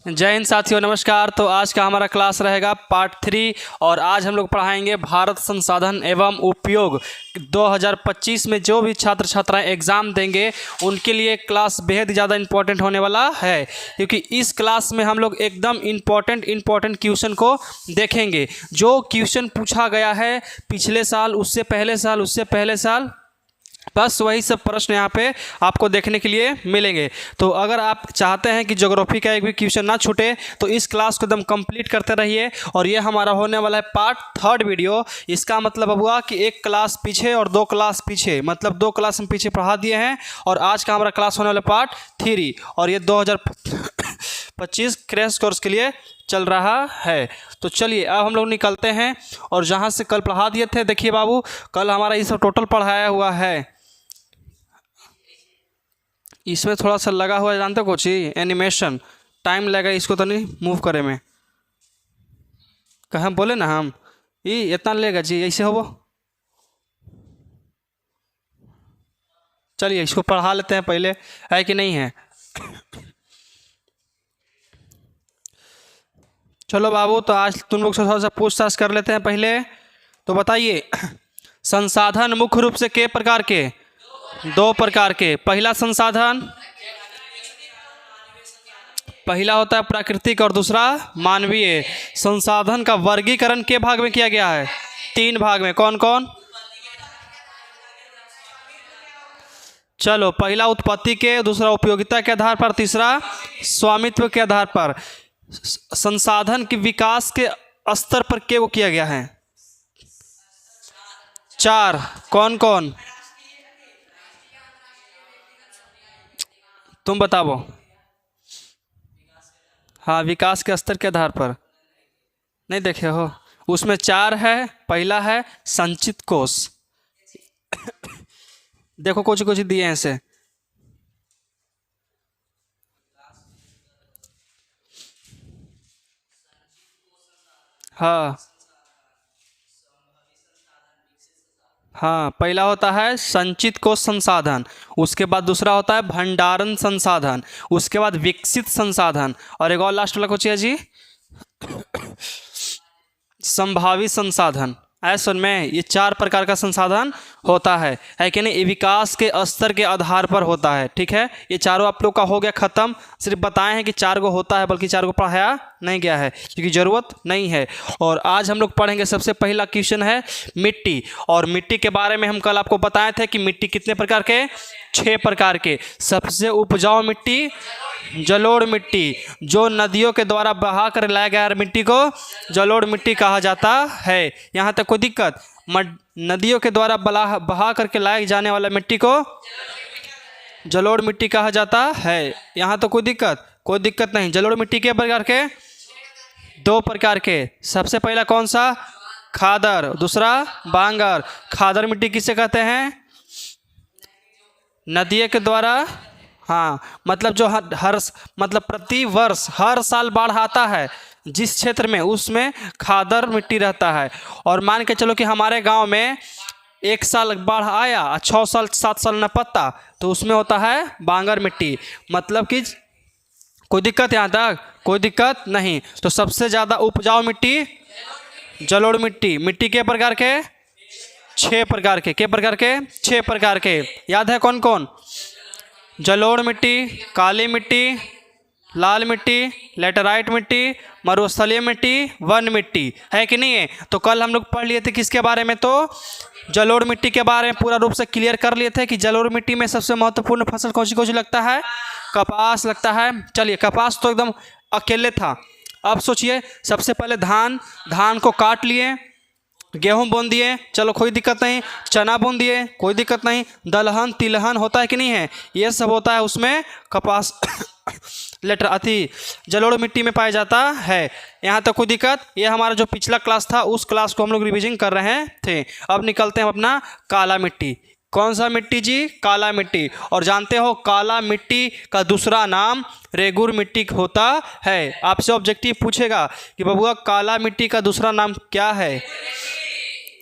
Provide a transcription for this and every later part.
जय हिंद साथियों, नमस्कार। तो आज का हमारा क्लास रहेगा पार्ट 3 और आज हम लोग पढ़ाएंगे भारत संसाधन एवं उपयोग। 2025 में जो भी छात्र छात्राएं एग्ज़ाम देंगे उनके लिए क्लास बेहद ज़्यादा इम्पोर्टेंट होने वाला है, क्योंकि इस क्लास में हम लोग एकदम इम्पोर्टेंट क्वेश्चन को देखेंगे। जो क्वेश्चन पूछा गया है पिछले साल, उससे पहले साल, बस वही सब प्रश्न यहाँ पे आपको देखने के लिए मिलेंगे। तो अगर आप चाहते हैं कि ज्योग्राफी का एक भी क्वेश्चन ना छूटे तो इस क्लास को एकदम कंप्लीट करते रहिए। और ये हमारा होने वाला है पार्ट 3 वीडियो। इसका मतलब हुआ कि एक क्लास पीछे और 2 क्लास पीछे, मतलब 2 क्लास हम पीछे पढ़ा दिए हैं और आज का हमारा क्लास होने वाला पार्ट 3 और ये 2025 क्रैश कोर्स के लिए चल रहा है। तो चलिए अब हम लोग निकलते हैं और जहाँ से कल पढ़ा दिए थे, देखिए बाबू, कल हमारा ये सब टोटल पढ़ाया हुआ है। इसमें थोड़ा सा लगा हुआ है, जानते हो कुछ ही एनिमेशन टाइम लगा, इसको तो नहीं मूव करे में। कहाँ बोले ना हम ये इतना लेगा जी, ऐसे हो वो। चलिए इसको पढ़ा लेते हैं पहले, है कि नहीं है। चलो बाबू, तो आज तुम लोग से थोड़ा सा पूछताछ कर लेते हैं पहले। तो बताइए, संसाधन मुख्य रूप से के प्रकार के? 2 प्रकार के। पहला संसाधन, पहला होता है प्राकृतिक और दूसरा मानवीय। संसाधन का वर्गीकरण के भाग में किया गया है? 3 भाग में। कौन कौन? चलो, पहला उत्पत्ति के, दूसरा उपयोगिता के आधार पर, तीसरा स्वामित्व के आधार पर। संसाधन के विकास के स्तर पर के वो किया गया है? 4। कौन कौन? तुम बताओ। हाँ, विकास के स्तर के आधार पर नहीं देखे हो? उसमें 4 है। पहला है संचित कोष। देखो कुछ कुछ दिए हैं ऐसे। हाँ हाँ, पहला होता है संचित कोष संसाधन, उसके बाद दूसरा होता है भंडारण संसाधन, उसके बाद विकसित संसाधन, और एक और लास्ट वाला कुछ है जी, संभावित संसाधन। ऐसा में ये 4 प्रकार का संसाधन होता है कि नहीं? ये विकास के स्तर के आधार पर होता है। ठीक है, ये चारों आप लोग का हो गया ख़त्म। सिर्फ बताए हैं कि 4 को होता है, बल्कि 4 को पढ़ाया नहीं गया है क्योंकि ज़रूरत नहीं है। और आज हम लोग पढ़ेंगे, सबसे पहला क्वेश्चन है मिट्टी। और मिट्टी के बारे में हम कल आपको बताए थे कि मिट्टी कितने प्रकार के? 6 प्रकार के। सबसे उपजाऊ मिट्टी जलोढ़ मिट्टी, जो नदियों के द्वारा बहा कर लाया गया मिट्टी को जलोढ़ मिट्टी कहा जाता है। यहाँ तक कोई दिक्कत? नदियों के द्वारा बहा करके लाए जाने वाला मिट्टी को जलोढ़ मिट्टी कहा जाता है। यहाँ तो कोई दिक्कत नहीं। जलोढ़ मिट्टी के प्रकार के? 2 प्रकार के। सबसे पहला कौन सा? खादर, दूसरा बांगर। खादर मिट्टी किसे कहते हैं? नदियों के द्वारा, हाँ, मतलब जो मतलब प्रति वर्ष हर साल बाढ़ आता है जिस क्षेत्र में, उसमें खादर मिट्टी रहता है। और मान के चलो कि हमारे गांव में 1 साल बाढ़ आया, 6 साल 7 साल न पत्ता, तो उसमें होता है बांगर मिट्टी। मतलब कि कोई दिक्कत? यहाँ तक कोई दिक्कत नहीं। तो सबसे ज़्यादा उपजाऊ मिट्टी जलोढ़ मिट्टी। मिट्टी के प्रकार के? 6 प्रकार के। के प्रकार के? 6 प्रकार के। याद है कौन कौन? जलोढ़ मिट्टी, काली मिट्टी, लाल मिट्टी, लेटराइट मिट्टी, मरुस्थलीय मिट्टी, वन मिट्टी, है कि नहीं है? तो कल हम लोग पढ़ लिए थे किसके बारे में? तो जलोढ़ मिट्टी के बारे में पूरा रूप से क्लियर कर लिए थे कि जलोढ़ मिट्टी में सबसे महत्वपूर्ण फसल कौन सी लगता है? कपास लगता है। चलिए, कपास तो एकदम अकेले था। अब सोचिए, सबसे पहले धान को काट लिए, गेहूं बोन दिए, चलो कोई दिक्कत नहीं। चना बोन दिए, कोई दिक्कत नहीं। दलहन तिलहन होता है कि नहीं है? ये सब होता है उसमें। कपास जलोढ़ मिट्टी में पाया जाता है। यहाँ तक कोई दिक्कत? ये हमारा जो पिछला क्लास था उस क्लास को हम लोग रिविजन कर रहे थे। अब निकलते हैं अपना काला मिट्टी। कौन सा मिट्टी जी? काला मिट्टी। और जानते हो काला मिट्टी का दूसरा नाम रेगुर मिट्टी होता है। आपसे ऑब्जेक्टिव पूछेगा कि बबुआ काला मिट्टी का दूसरा नाम क्या है?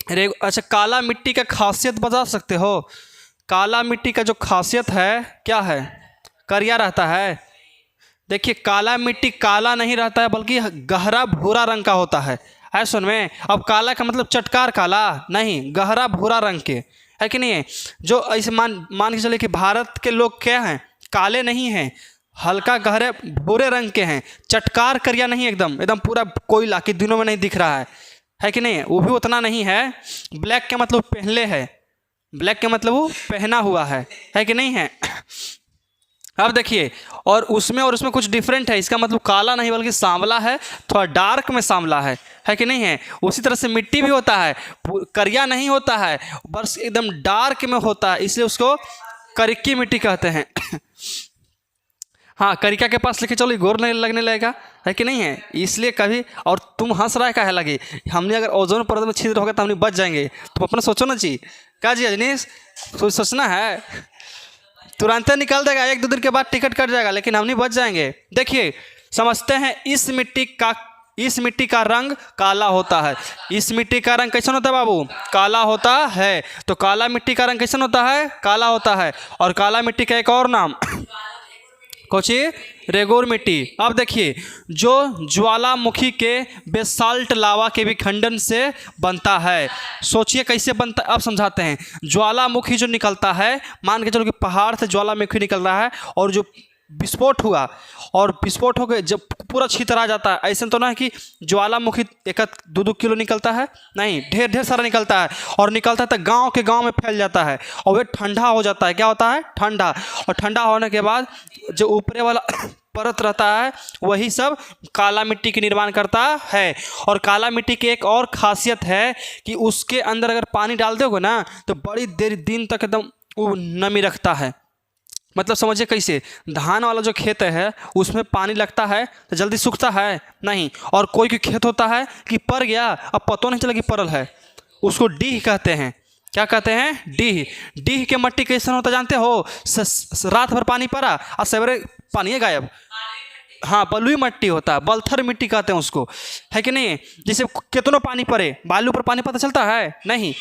अच्छा, काला मिट्टी का खासियत बता सकते हो? काला मिट्टी का जो खासियत है क्या है? करिया रहता है। देखिए काला मिट्टी काला नहीं रहता है बल्कि गहरा भूरा रंग का होता है सुन में। अब काला का मतलब चटकार काला नहीं, गहरा भूरा रंग के, है कि नहीं है। जो ऐसे मान के चले कि भारत के लोग क्या हैं, काले नहीं हैं, हल्का गहरे भूरे रंग के हैं, चटकार करिया नहीं, एकदम एकदम पूरा कोयला के दिनों में नहीं दिख रहा है कि नहीं। वो भी उतना नहीं है। ब्लैक के मतलब पहले है, ब्लैक के मतलब वो पहना हुआ है कि नहीं है। अब देखिए और उसमें कुछ डिफरेंट है। इसका मतलब काला नहीं बल्कि सांवला है, थोड़ा डार्क में सांवला है कि नहीं है। उसी तरह से मिट्टी भी होता है, करिया नहीं होता है, बस एकदम डार्क में होता है, इसलिए उसको करिक्की मिट्टी कहते हैं। हाँ, करिका के पास लेके चलो गोर नहीं लगने लगेगा, है कि नहीं है। इसलिए कभी, और तुम हंस रहा है काहे लगे, हमने अगर ओजोन परत में छिद्र होगा तो हमने बच जाएंगे। तुम अपना सोचो ना जी, क्या जी अजनीश, सोचना है, तुरंत निकल देगा, 1-2 दिन के बाद टिकट कट जाएगा, लेकिन हम नहीं बच जाएंगे। देखिए समझते हैं, इस मिट्टी का रंग काला होता है। इस मिट्टी का रंग कैसा होता है बाबू, काला होता है। तो काला मिट्टी का रंग कैसा होता है, काला होता है। और काला मिट्टी का एक और नाम कोची, रेगुर मिट्टी। अब देखिए जो ज्वालामुखी के बेसाल्ट लावा के विखंडन से बनता है। सोचिए कैसे बनता है, अब समझाते हैं। ज्वालामुखी जो निकलता है, मान के चलो कि पहाड़ से ज्वालामुखी निकल रहा है और जो विस्फोट हुआ और विस्फोट होकर जब पूरा छितरा जाता है, ऐसा तो ना है कि ज्वालामुखी 1-2 किलो निकलता है, नहीं, ढेर सारा निकलता है। और निकलता है तो गांव के गांव में फैल जाता है और वह ठंडा हो जाता है। क्या होता है, ठंडा। और ठंडा होने के बाद जो ऊपरे वाला परत रहता है वही सब काला मिट्टी के निर्माण करता है। और काला मिट्टी की एक और खासियत है कि उसके अंदर अगर पानी डाल दोगे ना तो बड़ी देर दिन तक एकदम वो नमी रखता है। मतलब समझिए कैसे, धान वाला जो खेत है उसमें पानी लगता है तो जल्दी सूखता है नहीं। और कोई खेत होता है कि पर गया, अब पता नहीं चला कि परल है, उसको डीह कहते हैं। क्या कहते हैं, डीह। डीह के मिट्टी कैसे होता जानते हो, रात भर पानी पड़ा और सवेरे पानी गायब। हाँ, बलुई मिट्टी होता है, बलथर मिट्टी कहते हैं उसको, है कि नहीं। जैसे कितनों पानी पड़े, बालू पर पानी पता चलता है नहीं,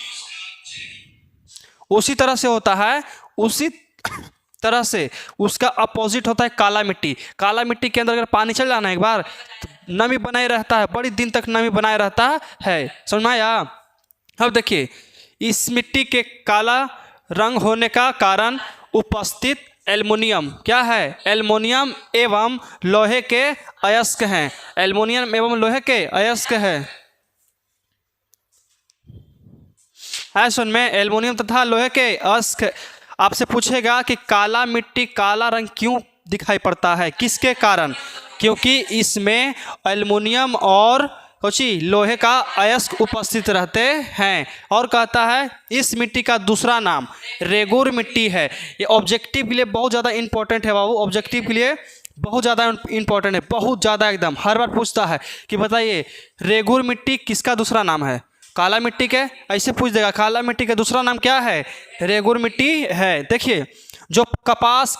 उसी तरह से होता है। उसी तरह से उसका अपोजिट होता है काला मिट्टी। काला मिट्टी के अंदर अगर पानी चल जाना एक बार तो नमी बनाए रहता है, बड़ी दिन तक नमी बनाए रहता है। समझ में आया। अब देखिए इस मिट्टी के काला रंग होने का कारण उपस्थित एल्युमिनियम क्या है, एल्युमिनियम एवं लोहे के अयस्क हैं। एल्युमिनियम एवं लोहे के अयस्क है सुन में, एल्युमिनियम तथा लोहे के अयस्क। आपसे पूछेगा कि काला मिट्टी काला रंग क्यों दिखाई पड़ता है, किसके कारण, क्योंकि इसमें एल्युमिनियम और लोहे का अयस्क उपस्थित रहते हैं। और कहता है इस मिट्टी का दूसरा नाम रेगुर मिट्टी है। ये ऑब्जेक्टिव के लिए बहुत ज़्यादा इंपॉर्टेंट है बाबू, ऑब्जेक्टिव के लिए बहुत ज़्यादा इंपॉर्टेंट है, बहुत ज़्यादा एकदम। हर बार पूछता है कि बताइए रेगुर मिट्टी किसका दूसरा नाम है, काला मिट्टी के, ऐसे पूछ देगा काला मिट्टी का दूसरा नाम क्या है, रेगुर मिट्टी है। देखिए जो कपास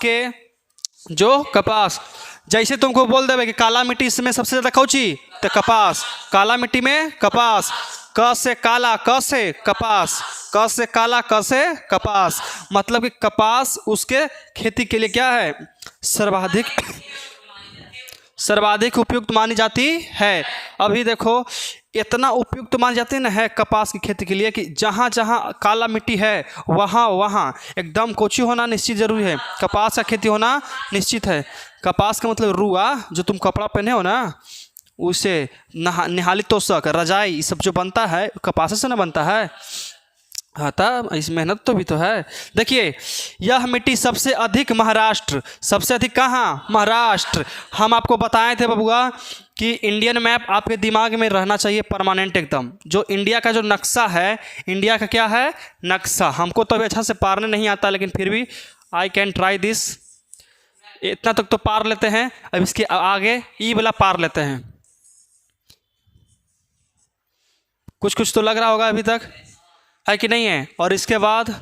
जैसे तुमको बोल देवे कि काला मिट्टी इसमें सबसे ज़्यादा कौची, तो कपास। काला मिट्टी में कपास, क से काला, क से कपास, क से काला, क से कपास। मतलब कि कपास उसके खेती के लिए क्या है, सर्वाधिक उपयुक्त मानी जाती है। अभी देखो इतना उपयुक्त मानी जाती है ना है कपास की खेती के लिए कि जहाँ जहाँ काला मिट्टी है वहाँ वहाँ एकदम कोची होना निश्चित जरूरी है, कपास का खेती होना निश्चित है। कपास का मतलब रुआ, जो तुम कपड़ा पहने हो ना, उसे निहाली तोशक, रजाई, ये सब जो बनता है कपास से ना बनता है। हाँ तब इस मेहनत तो भी तो है। देखिए यह मिट्टी सबसे अधिक महाराष्ट्र, सबसे अधिक कहाँ, महाराष्ट्र। हम आपको बताए थे बबुआ कि इंडियन मैप आपके दिमाग में रहना चाहिए परमानेंट एकदम। जो इंडिया का जो नक्शा है, इंडिया का क्या है, नक्शा। हमको तो अभी अच्छा से पारने नहीं आता, लेकिन फिर भी आई कैन ट्राई दिस। इतना तक तो पार लेते हैं, अब इसके आगे ई वाला पार लेते हैं। कुछ कुछ तो लग रहा होगा अभी तक, है कि नहीं है। और इसके बाद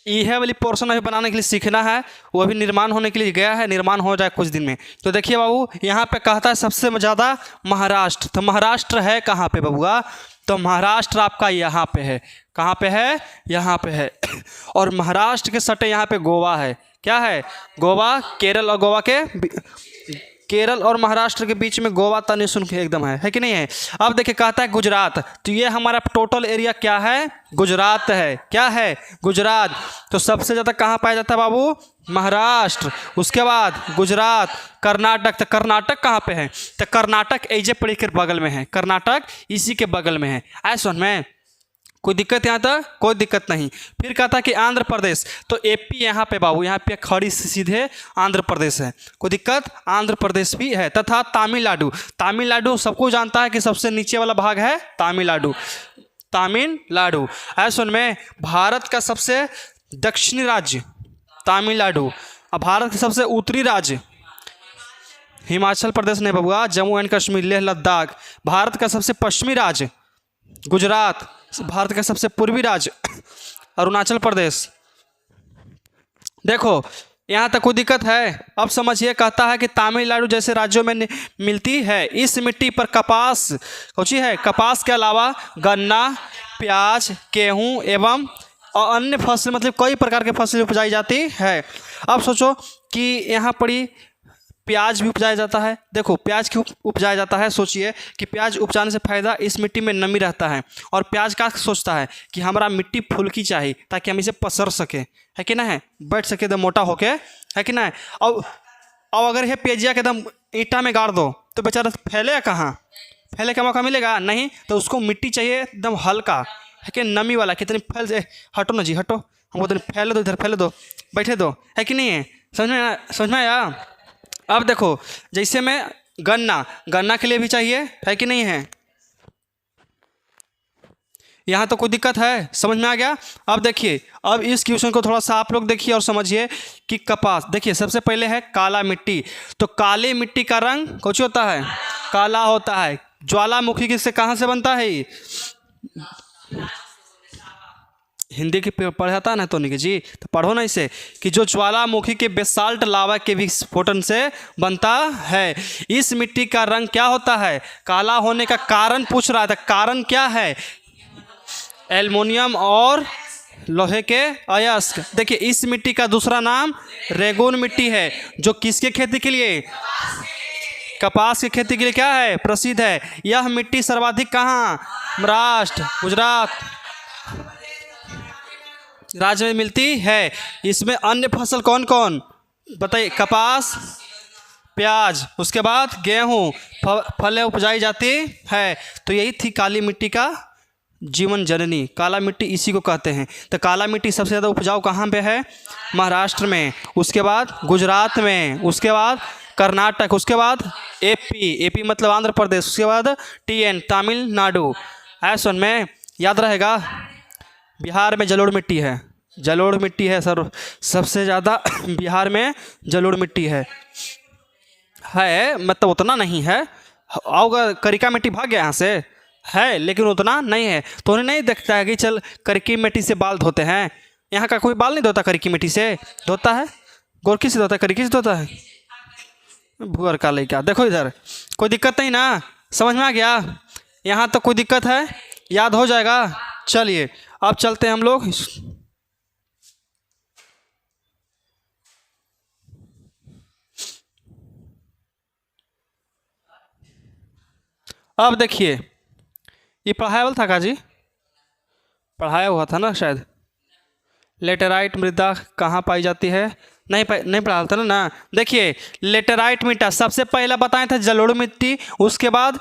यह वाली पोर्शन अभी बनाने के लिए सीखना है, वो अभी निर्माण होने के लिए गया है, निर्माण हो जाए कुछ दिन में। तो देखिए बाबू यहाँ पे कहता है सबसे ज़्यादा महाराष्ट्र। तो महाराष्ट्र है कहाँ पे बबुआ, तो महाराष्ट्र आपका यहाँ पे है। कहाँ पे है, यहाँ पे है। और महाराष्ट्र के सटे यहाँ पे गोवा है। क्या है? गोवा, केरल और केरल और महाराष्ट्र के बीच में गोवा तनि सुन के एकदम है कि नहीं है? अब देखिए कहता है गुजरात, तो ये हमारा टोटल एरिया क्या है? गुजरात है। क्या है? गुजरात। तो सबसे ज़्यादा कहाँ पाया जाता है बाबू? महाराष्ट्र। उसके बाद गुजरात, कर्नाटक। तो कर्नाटक कहाँ पे है? तो कर्नाटक एजे पड़ी के बगल में है, कर्नाटक इसी के बगल में है। आए सुन में कोई दिक्कत यहाँ तक? कोई दिक्कत नहीं। फिर कहता कि आंध्र प्रदेश, तो एपी यहाँ पे बाबू, यहाँ पे खड़ी सीधे आंध्र प्रदेश है, कोई दिक्कत? आंध्र प्रदेश भी है। तथा तमिलनाडु, तमिलनाडु सबको जानता है कि सबसे नीचे वाला भाग है तमिलनाडु, तमिलनाडु। ऐसा सुन में भारत का सबसे दक्षिणी राज्य तमिलनाडु, और भारत का सबसे उत्तरी राज्य हिमाचल प्रदेश नहीं बबुआ, जम्मू एंड कश्मीर, लेह लद्दाख। भारत का सबसे पश्चिमी राज्य गुजरात, भारत का सबसे पूर्वी राज्य अरुणाचल प्रदेश। देखो यहाँ तक कोई दिक्कत है? अब समझिए, कहता है कि तमिलनाडु जैसे राज्यों में मिलती है इस मिट्टी पर कपास, कौची है? कपास के अलावा गन्ना, प्याज, गेहूँ एवं अन्य फसल, मतलब कई प्रकार के फसल उपजाई जाती है। अब सोचो कि यहाँ पड़ी प्याज भी उपजाया जाता है। देखो प्याज क्यों उपजाया जाता है? सोचिए कि प्याज उपजाने से फ़ायदा, इस मिट्टी में नमी रहता है, और प्याज का सोचता है कि हमारा मिट्टी फुल्की चाहिए ताकि हम इसे पसर सके, है कि ना है? बैठ सके एकदम मोटा होके, है कि ना है? अब अगर ये प्याजिया के एकदम ईंटा में गाड़ दो तो बेचारा फैलेगा कहाँ? फैले का मौका मिलेगा नहीं। तो उसको मिट्टी चाहिए एकदम हल्का, है कि नमी वाला। कितनी फैल जाए, हटो ना जी हटो, हमको तो फैले दो, इधर फैले दो, बैठे दो, है कि नहीं है? समझ में आया? अब देखो जैसे मैं गन्ना के लिए भी चाहिए, है कि नहीं है? यहाँ तो कोई दिक्कत है? समझ में आ गया? अब देखिए, अब इस क्वेश्चन को थोड़ा सा आप लोग देखिए और समझिए कि कपास, देखिए सबसे पहले है काला मिट्टी। तो काली मिट्टी का रंग कौन होता है? काला होता है। ज्वालामुखी किससे, कहाँ से बनता है? हिंदी की पढ़ाता ना तो नहीं जी, तो पढ़ो ना इसे, कि जो ज्वालामुखी के बेसाल्ट लावा के विस्फोटन से बनता है। इस मिट्टी का रंग क्या होता है? काला होने का कारण पूछ रहा था, कारण क्या है? एल्युमिनियम और लोहे के अयस्क। देखिए इस मिट्टी का दूसरा नाम रेगून मिट्टी है, जो किसके खेती के लिए? कपास की खेती के लिए क्या है? प्रसिद्ध है। यह मिट्टी सर्वाधिक कहाँ? महाराष्ट्र, गुजरात राज्य में मिलती है। इसमें अन्य फसल कौन कौन बताइए? कपास, प्याज, उसके बाद गेहूँ, फलें उपजाई जाती है। तो यही थी काली मिट्टी का जीवन जननी। काला मिट्टी इसी को कहते हैं। तो काला मिट्टी सबसे ज़्यादा उपजाऊ कहाँ पे है? महाराष्ट्र में, उसके बाद गुजरात में, उसके बाद कर्नाटक, उसके बाद एपी मतलब आंध्र प्रदेश, उसके बाद TN तमिलनाडु। ऐसा में याद रहेगा, बिहार में जलोढ़ मिट्टी है, जलोढ़ मिट्टी है सर, सबसे ज़्यादा बिहार में जलोढ़ मिट्टी है, मतलब उतना नहीं है। और करिका मिट्टी भाग गया यहाँ से, है लेकिन उतना नहीं है। तो उन्हें नहीं देखता है कि चल करिकी मिट्टी से बाल धोते हैं। यहाँ का कोई बाल नहीं धोता करिकी मिट्टी से, धोता है गोरखी से धोता है, करिकी से धोता है। भूअर का लड़का, देखो इधर कोई दिक्कत नहीं ना? समझ में आ गया? यहाँ तो कोई दिक्कत है? याद हो जाएगा। चलिए अब चलते हैं हम लोग। अब देखिए, ये पढ़ाया वाला था का जी? पढ़ाया हुआ था ना शायद। लेटेराइट मृदा कहाँ पाई जाती है? नहीं पढ़ा था ना। देखिए लेटेराइट मिट्टी सबसे पहला बताए थे जलोढ़ मिट्टी, उसके बाद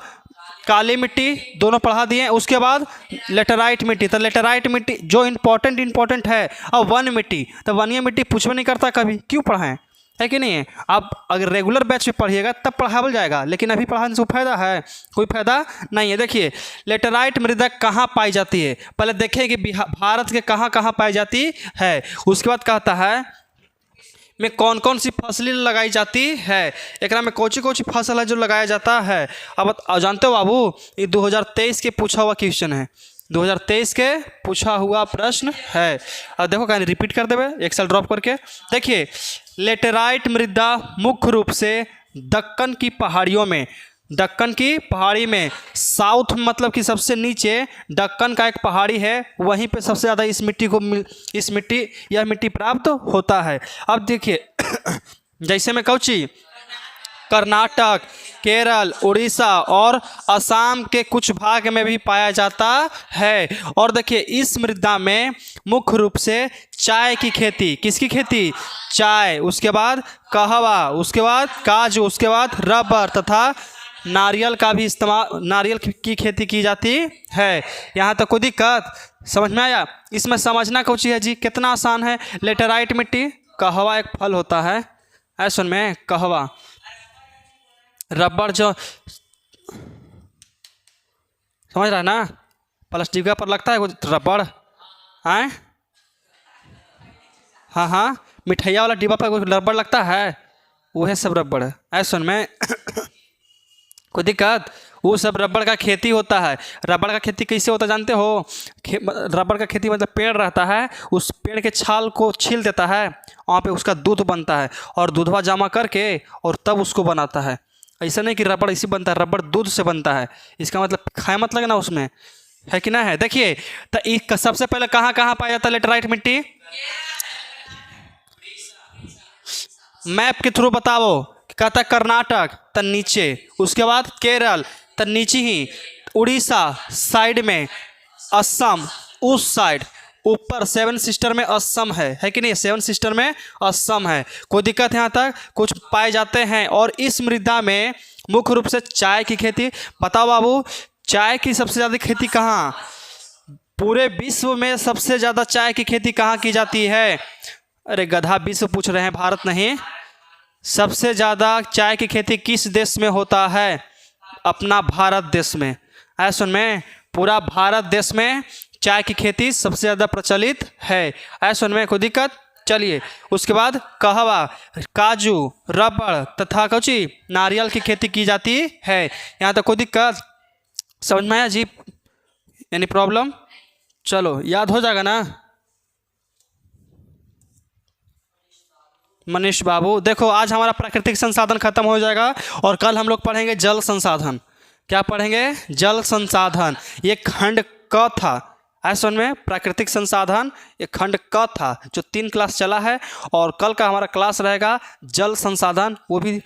काली मिट्टी, दोनों पढ़ा दिए। उसके बाद लेटेराइट मिट्टी। तो लेटेराइट मिट्टी जो इम्पोर्टेंट है। और वन मिट्टी, तो वनीय मिट्टी पूछवे नहीं करता कभी, क्यों पढ़ाएं, है कि नहीं है? आप अगर रेगुलर बैच में पढ़िएगा तब पढ़ावल जाएगा, लेकिन अभी पढ़ाने से फायदा है? कोई फायदा नहीं है। देखिए लेटेराइट मृदा कहाँ पाई जाती है, पहले देखिए कि भारत के कहाँ कहाँ पाई जाती है। उसके बाद कहता है में कौन कौन सी फसलें लगाई जाती है। एक में कौची फसल है जो लगाया जाता है। अब जानते हो बाबू, ये 2023 के पूछा हुआ क्वेश्चन है, 2023 के पूछा हुआ प्रश्न है। अब देखो कहीं रिपीट कर देवे, एक साल ड्रॉप करके। देखिए लेटेराइट मृदा मुख्य रूप से दक्कन की पहाड़ियों में, दक्कन की पहाड़ी में, साउथ मतलब कि सबसे नीचे दक्कन का एक पहाड़ी है, वहीं पे सबसे ज़्यादा यह मिट्टी प्राप्त होता है। अब देखिए जैसे मैं कहूँ कर्नाटक, केरल, उड़ीसा और असम के कुछ भाग में भी पाया जाता है। और देखिए इस मृदा में मुख्य रूप से चाय की खेती, किसकी खेती? चाय, उसके बाद कहवा, उसके बाद काजू, उसके बाद रबर तथा नारियल का भी इस्तेमाल, नारियल की खेती की जाती है। यहाँ तक कोई दिक्कत? समझ में आया? इसमें समझना कुछ है जी, कितना आसान है। लेटेराइट मिट्टी, कहवा एक फल होता है, ऐसा में कहवा। रबर जो समझ रहा है ना, प्लास्टिक पर लगता है कुछ रबड़, आए हाँ हाँ, मिठाइया वाला डिब्बा पर कुछ रबड़ लगता है, वह सब रबड़ है। ऐसा में कोई दिक्कत? वो सब रबड़ का खेती होता है। रबड़ का खेती कैसे होता है जानते हो? रबड़ का खेती मतलब पेड़ रहता है, उस पेड़ के छाल को छील देता है, वहाँ पे उसका दूध बनता है और दूधवा जमा करके और तब उसको बनाता है। ऐसा नहीं कि रबड़ इसी बनता है, रबड़ दूध से बनता है। इसका मतलब खाए मत लगना उसमें, है कि ना है? देखिए तो एक सबसे पहले कहाँ कहाँ पाया जाता है लेटेराइट मिट्टी? मैप के थ्रू बताओ। कहता कर्नाटक तन नीचे, उसके बाद केरल तन नीचे ही, उड़ीसा साइड में, असम उस साइड, ऊपर सेवन सिस्टर में असम है कि नहीं? सेवन सिस्टर में असम है। कोई दिक्कत यहाँ तक? कुछ पाए जाते हैं। और इस मृदा में मुख्य रूप से चाय की खेती। बताओ बाबू, चाय की सबसे ज़्यादा खेती कहाँ? पूरे विश्व में सबसे ज़्यादा चाय की खेती कहाँ की जाती है? अरे गधा, विश्व पूछ रहे हैं, भारत नहीं। सबसे ज़्यादा चाय की खेती किस देश में होता है? अपना भारत देश में। ऐसा में पूरा भारत देश में चाय की खेती सबसे ज़्यादा प्रचलित है। ऐसा में कोई दिक्कत? चलिए उसके बाद कहवा, काजू, रबड़ तथा कौची नारियल की खेती की जाती है। यहाँ तक कोई दिक्कत? समझ में आया जी? यानी प्रॉब्लम? चलो याद हो जाएगा ना मनीष बाबू? देखो आज हमारा प्राकृतिक संसाधन खत्म हो जाएगा और कल हम लोग पढ़ेंगे जल संसाधन। क्या पढ़ेंगे? जल संसाधन। ये खंड क था। ऐसा में प्राकृतिक संसाधन ये खंड क था जो 3 क्लास चला है, और कल का हमारा क्लास रहेगा जल संसाधन, वो भी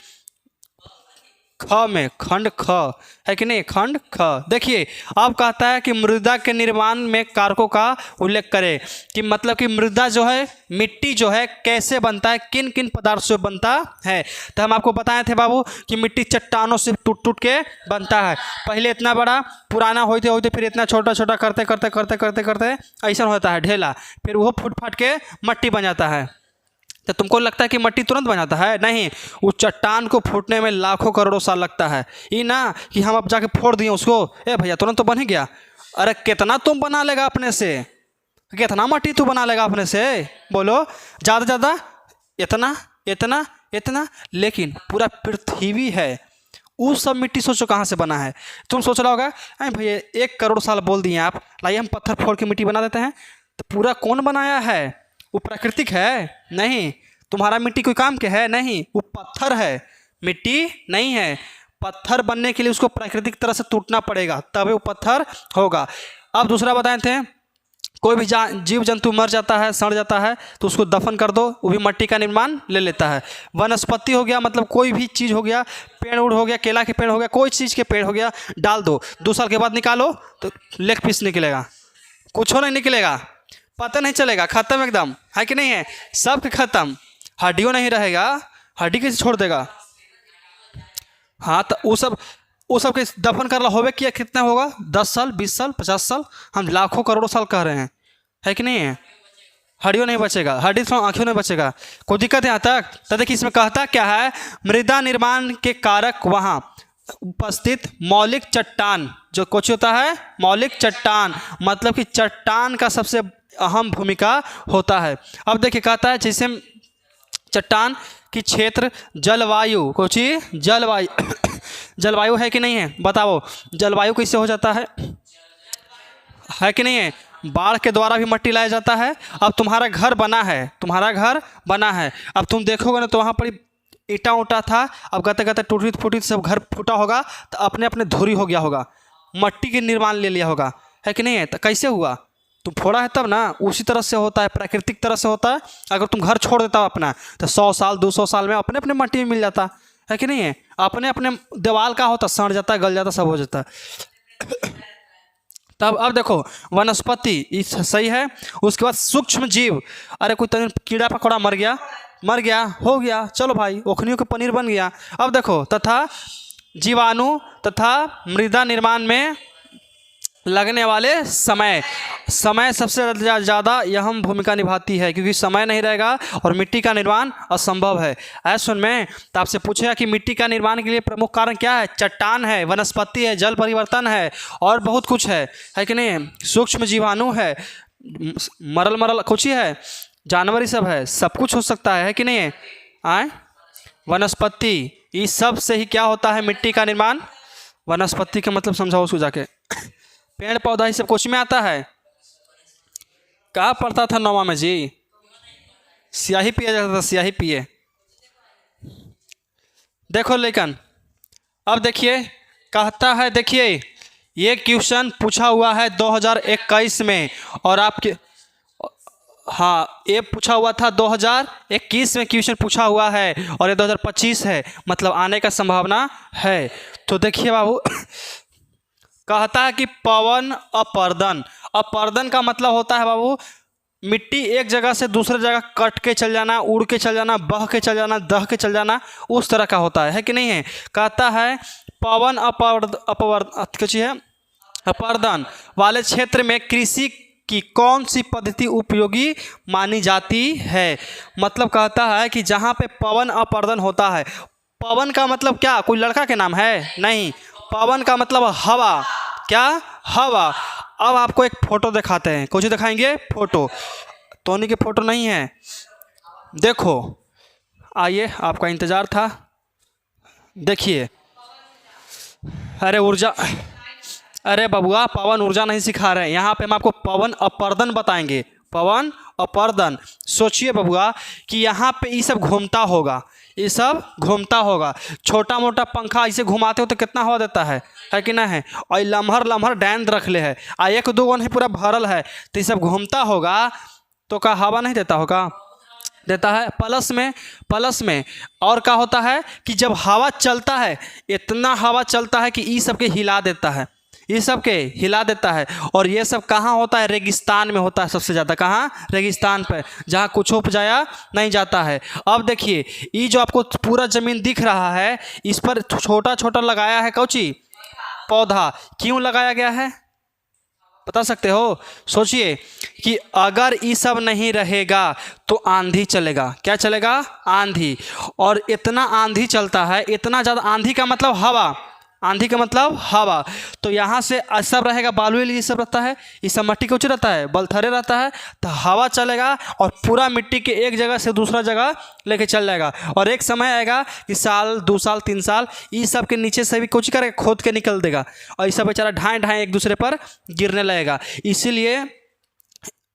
ख में, खंड ख, है कि नहीं? खंड ख। देखिए अब कहता है कि मृदा के निर्माण में कारकों का उल्लेख करें, कि मतलब कि मृदा जो है, मिट्टी जो है कैसे बनता है, किन किन पदार्थों से बनता है। तो हम आपको बताए थे बाबू कि मिट्टी चट्टानों से टूट टूट के बनता है। पहले इतना बड़ा पुराना होते होते फिर इतना छोटा छोटा करते करते करते करते करते ऐसा होता है ढेला, फिर वो फूट फाट के मट्टी बन जाता है। तो तुमको लगता है कि मट्टी तुरंत बन जाता है? नहीं, उस चट्टान को फूटने में लाखों करोड़ों साल लगता है। ये ना कि हम अब जाके फोड़ दिए उसको, ए भैया तुरंत तो बन ही गया। अरे कितना तुम बना लेगा अपने से? कितना मट्टी तू बना लेगा अपने से? बोलो, ज़्यादा ज़्यादा इतना इतना इतना। लेकिन पूरा पृथ्वी है, उस सब मिट्टी सोचो कहाँ से बना है। तुम सोच रहा होगा अरे भैया 1 करोड़ साल बोल दिए आप, लाइए हम पत्थर फोड़ के मिट्टी बना देते हैं। तो पूरा कौन बनाया है? वो प्राकृतिक है? नहीं। तुम्हारा मिट्टी कोई काम के है? नहीं, वो पत्थर है, मिट्टी नहीं है। पत्थर बनने के लिए उसको प्राकृतिक तरह से टूटना पड़ेगा, तब वो पत्थर होगा। अब दूसरा बताए थे, कोई भी जीव जंतु मर जाता है, सड़ जाता है, तो उसको दफन कर दो, वो भी मिट्टी का निर्माण ले लेता है। वनस्पति हो गया, मतलब कोई भी चीज़ हो गया, पेड़ उड़ हो गया, केला के पेड़ हो गया, कोई चीज़ के पेड़ हो गया, डाल दो, 2 साल के बाद निकालो तो लेग पीस निकलेगा, कुछ नहीं निकलेगा, पता नहीं चलेगा, खत्म एकदम, है कि नहीं है? सब खत्म, हड्डियों नहीं रहेगा। हड्डी कैसे छोड़ देगा? हाँ, तो वो सब के दफन कर ला होवे किया, कितना होगा? 10 साल, 20 साल, 50 साल, हम लाखों करोड़ों साल कह रहे हैं, है कि नहीं है? हड्डियों नहीं बचेगा, हड्डी तो आँखों नहीं बचेगा। कोई दिक्कत है यहाँ तक? तो देखिए इसमें कहता क्या है, मृदा निर्माण के कारक वहाँ उपस्थित मौलिक चट्टान, जो कुछ होता है मौलिक चट्टान, मतलब कि चट्टान का सबसे अहम भूमिका होता है। अब देखिए कहता है जैसे चट्टान की क्षेत्र, जलवायु, कुछ जलवायु जलवायु है कि नहीं है? बताओ जलवायु कैसे हो जाता है कि नहीं है? बाढ़ के द्वारा भी मिट्टी लाया जाता है। अब तुम्हारा घर बना है, तुम्हारा घर बना है, अब तुम देखोगे ना तो वहाँ पर ईटा उटा था, अब गते गते टूटी फूटी सब घर फूटा होगा तो अपने अपने धूरी हो गया होगा, मट्टी के निर्माण ले लिया होगा, है कि नहीं है? तो कैसे हुआ? तुम फोड़ा है तब ना, उसी तरह से होता है, प्राकृतिक तरह से होता है। अगर तुम घर छोड़ देता हो अपना तो 100 साल 200 साल में अपने अपने मट्टी में मिल जाता है कि नहीं है? अपने अपने दीवार का होता, सड़ जाता, गल जाता, सब हो जाता। तब अब देखो वनस्पति इस सही है। उसके बाद सूक्ष्म जीव, अरे कोई तनी कीड़ा पकौड़ा मर गया हो गया, चलो भाई ओखनियों के पनीर बन गया। अब देखो तथा जीवाणु तथा मृदा निर्माण में लगने वाले समय सबसे ज़्यादा अहम भूमिका निभाती है, क्योंकि समय नहीं रहेगा और मिट्टी का निर्माण असंभव है। ऐसा सुन में तो आपसे पूछेगा कि मिट्टी का निर्माण के लिए प्रमुख कारण क्या है? चट्टान है, वनस्पति है, जल परिवर्तन है और बहुत कुछ है कि नहीं? सूक्ष्म जीवाणु है, मरल कुछ ही है, जानवर ही सब है, सब कुछ हो सकता है कि नहीं है? आए वनस्पति, इस सब से ही क्या होता है? मिट्टी का निर्माण। वनस्पति का मतलब समझाओ उसको जाके। पेड़ पौधा ही सब कुछ में आता है। कहाँ पढ़ता था 9वां में जी? स्याही पिया जाता था, स्याही पिए। देखो लेकिन अब देखिए कहता है, देखिए ये क्वेश्चन पूछा हुआ है 2021 में और आपके, हाँ ये पूछा हुआ था 2021 में क्वेश्चन पूछा हुआ है और ये 2025 है, मतलब आने का संभावना है। तो देखिए बाबू कहता है कि पवन अपर्दन। अपर्दन का मतलब होता है बाबू मिट्टी एक जगह से दूसरे जगह कट के चल जाना, उड़ के चल जाना, बह के चल जाना, दह के चल जाना, उस तरह का होता है कि नहीं है? कहता है पवन अपर्दन वाले क्षेत्र में कृषि की कौन सी पद्धति उपयोगी मानी जाती है? मतलब कहता है कि जहाँ पे पवन अपर्दन होता है, पवन का मतलब क्या कोई लड़का के नाम है? नहीं, पवन का मतलब हवा। क्या? हवा। अब आपको एक फोटो दिखाते हैं, कुछ दिखाएंगे फोटो, टोनी की फोटो नहीं है, देखो आइए, आपका इंतज़ार था, देखिए। अरे ऊर्जा, अरे बबुआ पवन ऊर्जा नहीं सिखा रहे हैं, यहाँ पे हम आपको पवन अपर्दन बताएंगे। पवन अपर्दन, सोचिए बबुआ कि यहाँ पे ये सब घूमता होगा, ये सब घूमता होगा, छोटा मोटा पंखा इसे घुमाते हो तो कितना हवा देता है कि ना है? और लम्हर लम्हर डैंड रख ले है, आ एक दो गो नहीं पूरा भरल है, तो ये सब घूमता होगा तो क्या हवा नहीं देता होगा? देता है। प्लस में और क्या होता है कि जब हवा चलता है, इतना हवा चलता है कि ये सब के हिला देता है, ये सब के हिला देता है। और ये सब कहाँ होता है? रेगिस्तान में होता है सबसे ज़्यादा। कहाँ? रेगिस्तान पे, जहाँ कुछ उपजाया नहीं जाता है। अब देखिए ये जो आपको पूरा ज़मीन दिख रहा है, इस पर छोटा छोटा लगाया है कौची? पौधा। क्यों लगाया गया है बता सकते हो? सोचिए कि अगर ये सब नहीं रहेगा तो आंधी चलेगा। क्या चलेगा? आंधी। और इतना आंधी चलता है, इतना ज़्यादा आंधी का मतलब हवा, आंधी का मतलब हवा। तो यहाँ से सब रहेगा, बालू ये सब रहता है, ये सब मिट्टी कुछ रहता है, बलथरे रहता है, तो हवा चलेगा और पूरा मिट्टी के एक जगह से दूसरा जगह लेके चल जाएगा। और एक समय आएगा कि साल 2 साल 3 साल ये सब के नीचे से भी कुछ करेगा, खोद के निकल देगा और ये सब बेचारा ढाएँ ढाएँ एक दूसरे पर गिरने लगेगा। इसीलिए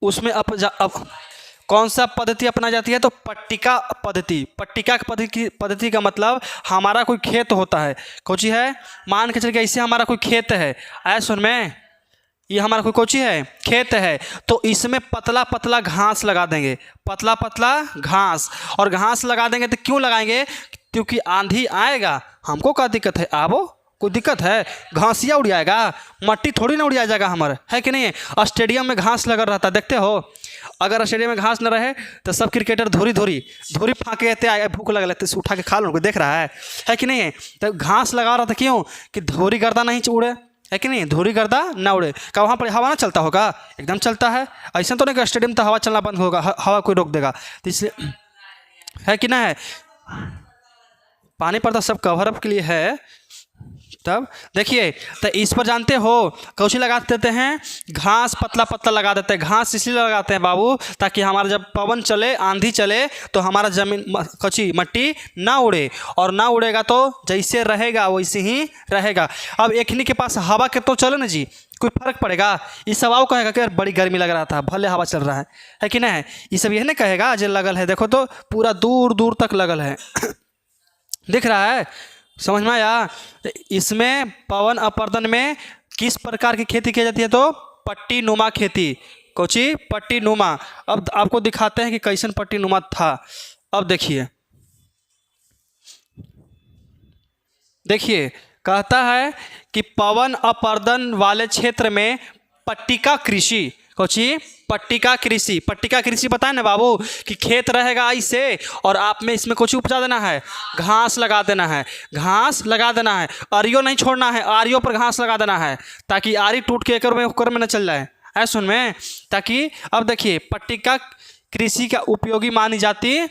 उसमें अब कौन सा पद्धति अपना जाती है? तो पट्टिका पद्धति। पट्टिका पद्धति का मतलब हमारा कोई खेत होता है, कोची है, मान के चल के ऐसे हमारा कोई खेत है, ऐसा सुन में ये हमारा कोई कोची है, खेत है, तो इसमें पतला पतला घास लगा देंगे, पतला पतला घास। और घास लगा देंगे तो क्यों लगाएंगे? क्योंकि आंधी आएगा, हमको क्या दिक्कत है? आवो, कोई दिक्कत है? घासिया उड़ जाएगा, मट्टी थोड़ी ना उड़ जाएगा हमारा, है कि नहीं है? स्टेडियम में घास लगा रहता है, देखते हो? अगर स्टेडियम में घास न रहे तो सब क्रिकेटर धूरी फाँके रहते आए, भूख लग लेते उठा के खा लो, कोई देख रहा है कि नहीं है? तो घास लगा रहा था क्यों? कि धूरी गर्दा नहीं उड़े, है कि नहीं? धूरी गर्दा ना उड़े। क्या वहाँ पर हवा ना चलता होगा? एकदम चलता है। ऐसा तो नहीं कि स्टेडियम तो हवा चलना बंद होगा, हवा कोई रोक देगा? तो इसलिए है कि ना है, पानी पड़ता सब कवर अप के लिए है। तब देखिए तो इस पर जानते हो कौची लगा देते हैं? घास पतला पतला लगा देते हैं। घास इसलिए लगाते हैं बाबू ताकि हमारा जब पवन चले, आंधी चले तो हमारा ज़मीन कच्ची मट्टी ना उड़े, और ना उड़ेगा तो जैसे रहेगा वैसे ही रहेगा। अब एक ही के पास हवा के तो चले ना जी, कोई फर्क पड़ेगा? ये सब आओ कहेगा कि यार बड़ी गर्मी लग रहा था, भले हवा चल रहा है कि नहीं है? ये सब यही नहीं कहेगा जो लगल है, देखो तो पूरा दूर दूर तक लगल है। दिख रहा है, समझ में आया। इसमें पवन अपर्दन में किस प्रकार की खेती की जाती है, तो पट्टी नुमा खेती। कोची पट्टी नुमा। अब आपको दिखाते हैं कि कैसन पट्टी नुमा था। अब देखिए देखिए कहता है कि पवन अपर्दन वाले क्षेत्र में पट्टिका कृषि, कोची पट्टिका कृषि। पट्टिका कृषि पता है ना बाबू कि खेत रहेगा ऐसे और आप में इसमें कुछ उपजा देना है, घास लगा देना है, घास लगा देना है, आरियो नहीं छोड़ना है, आरियो पर घास लगा देना है ताकि आरी टूट के एकड़ में न चल जाए, ऐसा सुन में। ताकि अब देखिए पट्टिका कृषि का उपयोगी मानी जाती है।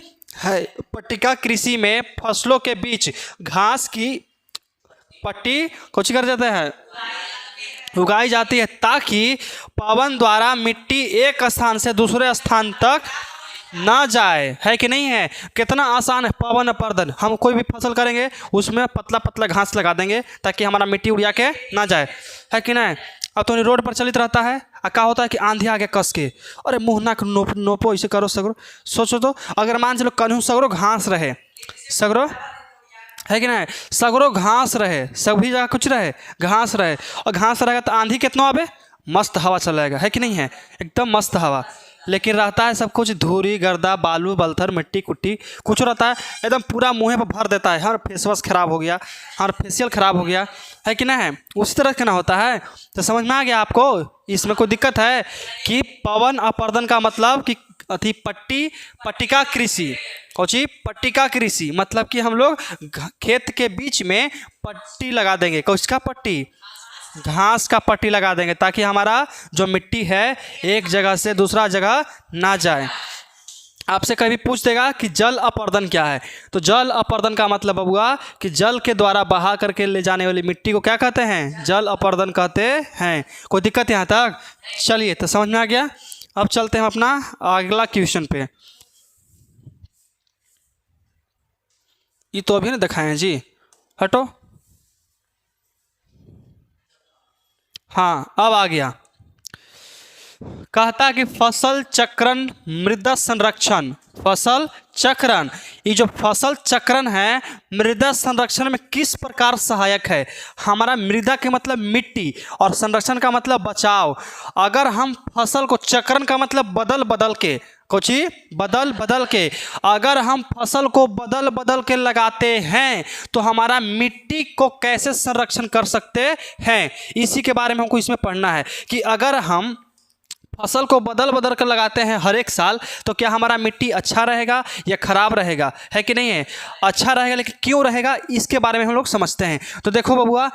पट्टिका कृषि में फसलों के बीच घास की पट्टी कुछ कर जाता है, उगाई जाती है ताकि पवन द्वारा मिट्टी एक स्थान से दूसरे स्थान तक ना जाए, है कि नहीं है। कितना आसान है पवन अपर्दन। हम कोई भी फसल करेंगे उसमें पतला पतला घास लगा देंगे ताकि हमारा मिट्टी उड़िया के ना जाए, है कि नहीं। अब तो रोड पर चलित रहता है, क्या होता है कि आंधी आ गया कस के, अरे मुँह ना नोपो ऐसे करो सगरो। सोचो तो अगर मान चलो कन्हू सगरो घास रहे, सगरो है कि नहीं, सगरो घास रहे, सभी जगह कुछ रहे घास रहे, और घास रहेगा तो आंधी कितना आवे, मस्त हवा चलाएगा, है कि नहीं है, एकदम मस्त हवा। लेकिन रहता है सब कुछ धूरी गर्दा बालू बलथर मिट्टी कुट्टी कुछ रहता है, एकदम पूरा मुँह पर भर देता है, हर फेस वॉश खराब हो गया, हर फेशियल खराब हो गया, है कि नहीं है। उसी तरह का ना होता है। तो समझ में आ गया आपको, इसमें कोई दिक्कत है कि पवन अपर्दन का मतलब कि अथी पट्टिका कृषि, कोची पट्टिका कृषि मतलब कि हम लोग खेत के बीच में पट्टी लगा देंगे, किसका पट्टी, घास का पट्टी लगा देंगे ताकि हमारा जो मिट्टी है एक जगह से दूसरा जगह ना जाए। आपसे कभी पूछ देगा कि जल अपर्दन क्या है, तो जल अपर्दन का मतलब हुआ कि जल के द्वारा बहा करके ले जाने वाली मिट्टी को क्या कहते हैं, जल अपर्दन कहते हैं। कोई दिक्कत यहाँ तक, चलिए तो समझ में आ गया। अब चलते हैं अपना अगला क्वेश्चन पे। ये तो अभी ना दिखाए हैं जी, हटो। हाँ अब आ गया, कहता कि फसल चक्रण मृदा संरक्षण, फसल चक्रण, ये जो फसल चक्रण है मृदा संरक्षण में किस प्रकार सहायक है। हमारा मृदा के मतलब मिट्टी और संरक्षण का मतलब बचाव। अगर हम फसल को, चक्रण का मतलब बदल बदल के, कुछ ही बदल बदल के, अगर हम फसल को बदल बदल के लगाते हैं तो हमारा मिट्टी को कैसे संरक्षण कर सकते हैं, इसी के बारे में हमको इसमें पढ़ना है कि अगर हम फसल को बदल बदल कर लगाते हैं हर एक साल तो क्या हमारा मिट्टी अच्छा रहेगा या ख़राब रहेगा, है कि नहीं है। अच्छा रहेगा, लेकिन क्यों रहेगा इसके बारे में हम लोग समझते हैं। तो देखो बबुआ,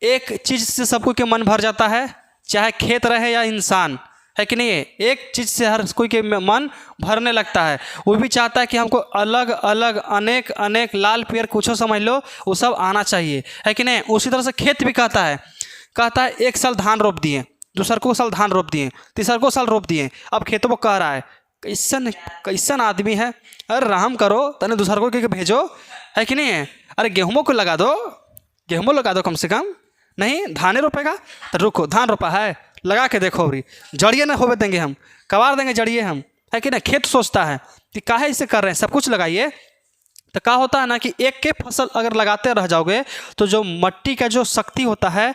एक चीज़ से सबको के मन भर जाता है, चाहे खेत रहे या इंसान, है कि नहीं है। एक चीज़ से हर कोई के मन भरने लगता है, वो भी चाहता है कि हमको अलग अलग अनेक अनेक लाल पियर कुछ समझ लो वो सब आना चाहिए, है कि नहीं। उसी तरह से खेत भी कहता है एक साल धान रोप दिए, दूसर को साल धान रोप दिए, तीसर को साल रोप दिए, अब खेतों को कह रहा है कैसन कैसन आदमी है, अरे रहम करो तने दूसर को के भेजो, है कि नहीं है। अरे गेहूँ को लगा दो, गेहूँ लगा दो कम से कम, नहीं धाने रोपेगा तो रुको, धान रोपा है लगा के देखो, अभी जड़िए ना होवे देंगे हम, कबार देंगे जड़िए हम, है कि नहीं। खेत सोचता है कि काहे इसे कर रहे हैं, सब कुछ लगाइए। तो क्या होता है ना कि एक के फसल अगर लगाते रह जाओगे तो जो मिट्टी का जो शक्ति होता है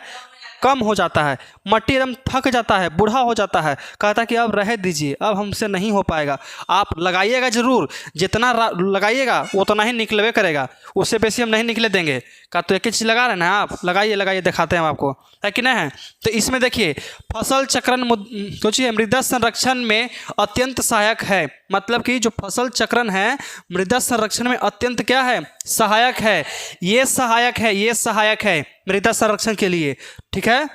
कम हो जाता है, मिट्टी एकदम थक जाता है, बूढ़ा हो जाता है, कहता है कि अब रह दीजिए, अब हमसे नहीं हो पाएगा। आप लगाइएगा ज़रूर, जितना लगाइएगा उतना ही निकलवे करेगा, उससे बेसी हम नहीं निकले देंगे। का तो एक ही चीज़ लगा रहे हैं ना आप, लगाइए लगाइए दिखाते हैं हम आपको, है कि नहीं है। तो इसमें देखिए फसल चक्रण सोचिए मृदा संरक्षण में अत्यंत सहायक है, मतलब कि जो फसल चक्रण है मृदा संरक्षण में अत्यंत क्या है, सहायक है। ये सहायक है, ये सहायक है मृदा संरक्षण के लिए, ठीक है।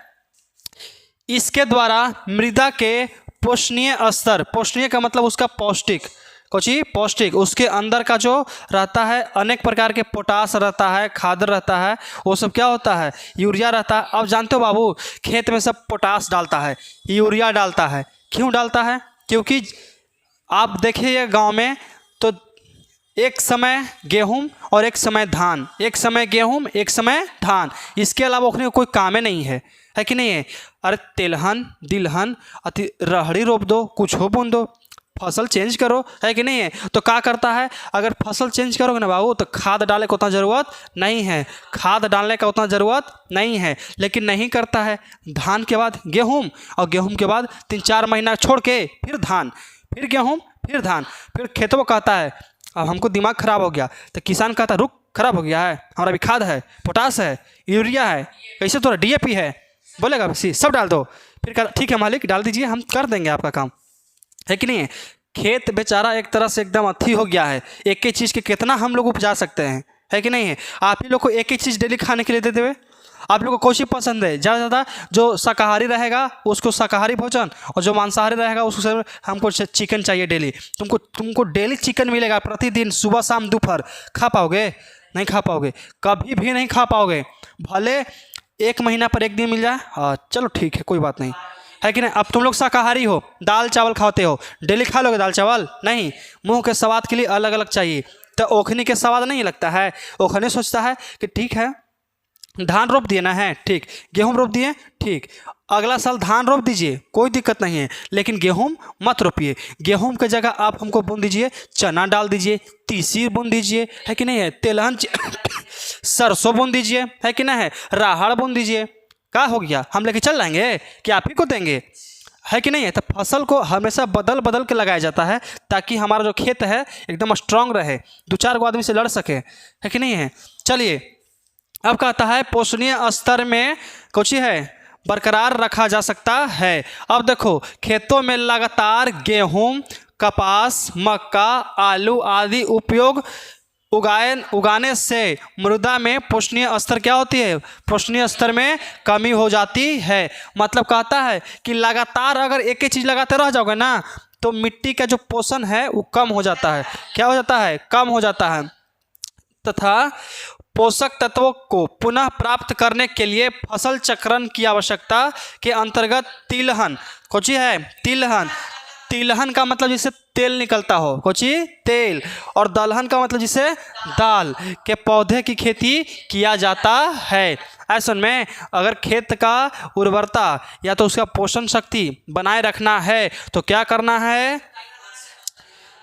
इसके द्वारा मृदा के पोषणीय स्तर, पोषणीय का मतलब उसका पौष्टिक, कुछ ही पौष्टिक, उसके अंदर का जो रहता है अनेक प्रकार के पोटास रहता है, खाद रहता है, वो सब क्या होता है, यूरिया रहता है। अब जानते हो बाबू खेत में सब पोटास डालता है, यूरिया डालता है, क्यों डालता है, क्योंकि आप देखिए गांव में तो एक समय गेहूं और एक समय धान, एक समय गेहूं एक समय धान, इसके अलावा उखने कोई काम ही नहीं है कि नहीं है। अरे तिलहन दिलहन अति रहड़ी रोप दो, कुछ हो बुन दो, फसल चेंज करो, है कि नहीं है। तो क्या करता है, अगर फसल चेंज करोगे ना बाबू तो खाद डालने का उतना ज़रूरत नहीं है, खाद डालने का उतना ज़रूरत नहीं है। लेकिन नहीं करता है, धान के बाद गेहूँ और गेहूँ के बाद 3-4 महीना छोड़ के फिर धान, फिर गेहूँ, फिर धान, फिर खेतों को कहता है अब हमको दिमाग ख़राब हो गया। तो किसान कहता है रुक, खराब हो गया है, हमारा भी खाद है, पोटास है, यूरिया है, कैसे थोड़ा DAP है, बोलेगा सी सब डाल दो। फिर कहता ठीक है मालिक डाल दीजिए, हम कर देंगे आपका काम, है कि नहीं है। खेत बेचारा एक तरह से एकदम अथी हो गया है, एक ही चीज़ के कितना हम लोग उपजा सकते हैं, है कि नहीं है। आप ही लोग को एक ही चीज़ डेली खाने के लिए देते हुए आप लोग को कौन सी पसंद है ज़्यादा ज़्यादा, जो शाकाहारी रहेगा उसको शाकाहारी भोजन, और जो मांसाहारी रहेगा उसको हमको चिकन चाहिए डेली। तुमको डेली चिकन मिलेगा प्रतिदिन, सुबह शाम दोपहर, खा पाओगे? नहीं खा पाओगे, कभी भी नहीं खा पाओगे। भले 1 महीना पर 1 दिन मिल जाए, हाँ चलो ठीक है, कोई बात नहीं, है कि नहीं। अब तुम लोग शाकाहारी हो, दाल चावल खाते हो, डेली खा लोगे दाल चावल? नहीं, मुंह के स्वाद के लिए अलग अलग चाहिए। तो ओखनी के स्वाद नहीं लगता है, ओखनी सोचता है कि ठीक है धान रोप दिए ना है, ठीक, गेहूँ रोप दिए, ठीक, अगला साल धान रोप दीजिए, कोई दिक्कत नहीं है, लेकिन गेहूँ मत रोपिए। गेहूँ की जगह आप हमको बुन दीजिए, चना डाल दीजिए, तीसी बुन दीजिए, है कि नहीं है, तेलहन सरसों बुन दीजिए, है कि नहीं है, राहड़ बुन दीजिए। क्या हो गया, हम लेके चल जाएंगे कि आप ही को देंगे, है कि नहीं है। तो फसल को हमेशा बदल बदल के लगाया जाता है ताकि हमारा जो खेत है एकदम स्ट्रांग रहे, 2-4 गो आदमी से लड़ सके, है कि नहीं है। चलिए अब कहता है पोषणीय स्तर में कुछ है बरकरार रखा जा सकता है। अब देखो खेतों में लगातार गेहूं, कपास, मक्का, आलू आदि उपयोग उगाने से मृदा में पोषणीय स्तर क्या होती है, पोषणीय स्तर में कमी हो जाती है। मतलब कहता है कि लगातार अगर एक ही चीज़ लगाते रह जाओगे ना तो मिट्टी का जो पोषण है वो कम हो जाता है। क्या हो जाता है, कम हो जाता है। तथा पोषक तत्वों को पुनः प्राप्त करने के लिए फसल चक्रण की आवश्यकता के अंतर्गत तिलहन, कोची है तिलहन, तिलहन का मतलब जिससे तेल निकलता हो, कोची तेल, और दलहन का मतलब जिसे दाल के पौधे की खेती किया जाता है। ऐसा में अगर खेत का उर्वरता या तो उसका पोषण शक्ति बनाए रखना है तो क्या करना है,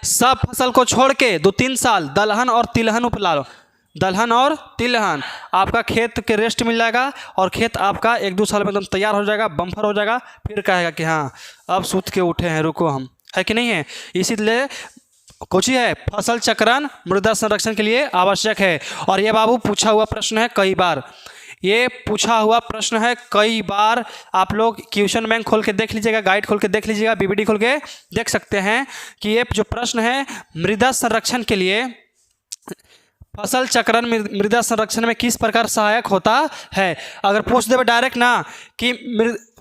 सब फसल को छोड़ के 2-3 साल दलहन और तिलहन उपला लो, दलहन और तिलहन, आपका खेत के रेस्ट मिल जाएगा और खेत आपका 1-2 साल में एकदम तैयार हो जाएगा, बम्फर हो जाएगा। फिर कहेगा कि हाँ अब सूत के उठे हैं, रुको हम, है कि नहीं है। इसीलिए कुछ ही है फसल चक्रण मृदा संरक्षण के लिए आवश्यक है। और ये बाबू पूछा हुआ प्रश्न है कई बार, ये पूछा हुआ प्रश्न है कई बार। आप लोग क्वेश्चन बैंक खोल के देख लीजिएगा, गाइड खोल के देख लीजिएगा, BBD खोल के देख सकते हैं कि ये जो प्रश्न है मृदा संरक्षण के लिए फसल चक्रण मृदा संरक्षण में किस प्रकार सहायक होता है। अगर पूछ देवे डायरेक्ट ना कि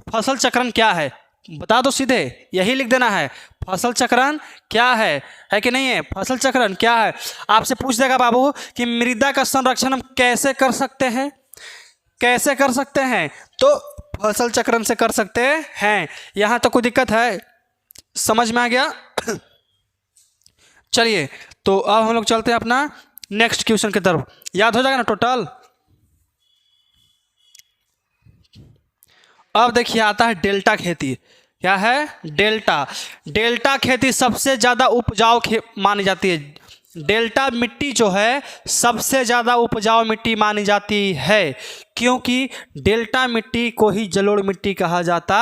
फसल चक्रण क्या है, बता दो सीधे, यही लिख देना है फसल चक्रण क्या है कि नहीं है, फसल चक्रण क्या है। आपसे पूछ देगा बाबू कि मृदा का संरक्षण हम कैसे कर सकते हैं, कैसे कर सकते हैं, तो फसल चक्रण से कर सकते हैं। यहाँ तो कोई दिक्कत है, समझ में आ गया। चलिए तो अब हम लोग चलते हैं अपना नेक्स्ट क्वेश्चन की तरफ, याद हो जाएगा ना टोटल। अब देखिए आता है डेल्टा खेती। क्या है, डेल्टा, डेल्टा खेती सबसे ज़्यादा उपजाऊ मानी जाती है। डेल्टा मिट्टी जो है सबसे ज़्यादा उपजाऊ मिट्टी मानी जाती है, क्योंकि डेल्टा मिट्टी को ही जलोढ़ मिट्टी कहा जाता